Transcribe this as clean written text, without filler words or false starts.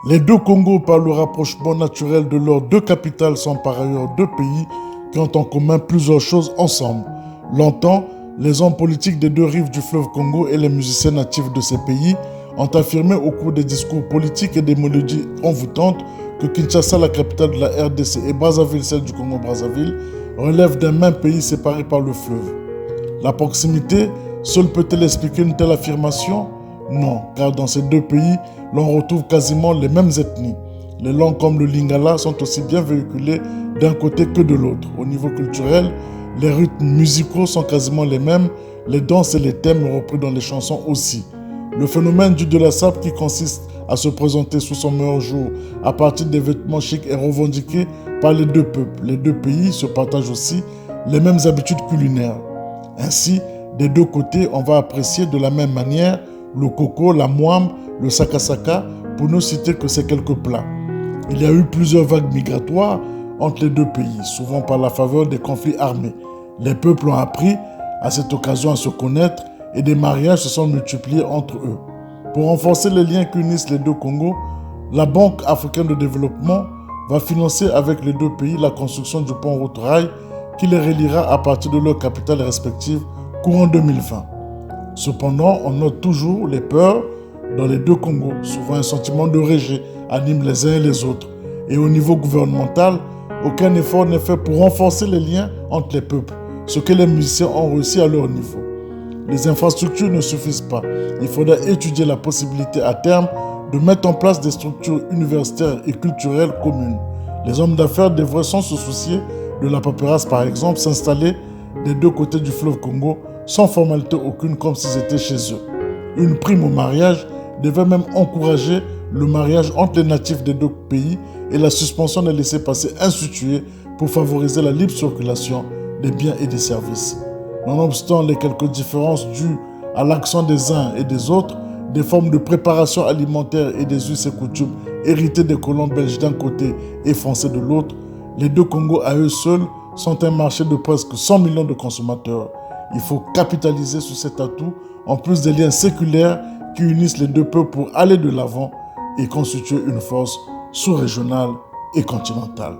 Les deux Congos, par le rapprochement naturel de leurs deux capitales, sont par ailleurs deux pays qui ont en commun plusieurs choses ensemble. Longtemps, les hommes politiques des deux rives du fleuve Congo et les musiciens natifs de ces pays ont affirmé au cours des discours politiques et des mélodies envoûtantes que Kinshasa, la capitale de la RDC, et Brazzaville, celle du Congo-Brazzaville, relèvent d'un même pays séparé par le fleuve. La proximité, seule peut-elle expliquer une telle affirmation? Non, car dans ces deux pays, l'on retrouve quasiment les mêmes ethnies. Les langues comme le lingala sont aussi bien véhiculées d'un côté que de l'autre. Au niveau culturel, les rythmes musicaux sont quasiment les mêmes, les danses et les thèmes repris dans les chansons aussi. Le phénomène du de la sape qui consiste à se présenter sous son meilleur jour à partir des vêtements chics est revendiqué par les deux peuples. Les deux pays se partagent aussi les mêmes habitudes culinaires. Ainsi, des deux côtés, on va apprécier de la même manière le coco, la moime, le sakasaka, pour ne citer que ces quelques plats. Il y a eu plusieurs vagues migratoires entre les deux pays, souvent par la faveur des conflits armés. Les peuples ont appris à cette occasion à se connaître et des mariages se sont multipliés entre eux. Pour renforcer les liens qui unissent les deux Congos, la Banque africaine de développement va financer avec les deux pays la construction du pont route-rail qui les reliera à partir de leurs capitales respectives courant 2020. Cependant, on note toujours les peurs dans les deux Congos. Souvent, un sentiment de rejet anime les uns et les autres. Et au niveau gouvernemental, aucun effort n'est fait pour renforcer les liens entre les peuples, ce que les musiciens ont réussi à leur niveau. Les infrastructures ne suffisent pas. Il faudra étudier la possibilité à terme de mettre en place des structures universitaires et culturelles communes. Les hommes d'affaires devraient sans se soucier de la paperasse, par exemple, s'installer des deux côtés du fleuve Congo sans formalité aucune comme s'ils étaient chez eux. Une prime au mariage devait même encourager le mariage entre les natifs des deux pays et la suspension des laissez-passer institués pour favoriser la libre circulation des biens et des services. Nonobstant les quelques différences dues à l'accent des uns et des autres, des formes de préparation alimentaire et des us et coutumes héritées des colons belges d'un côté et français de l'autre, les deux Congos à eux seuls sont un marché de presque 100 millions de consommateurs. Il faut capitaliser sur cet atout en plus des liens séculaires qui unissent les deux peuples pour aller de l'avant et constituer une force sous-régionale et continentale.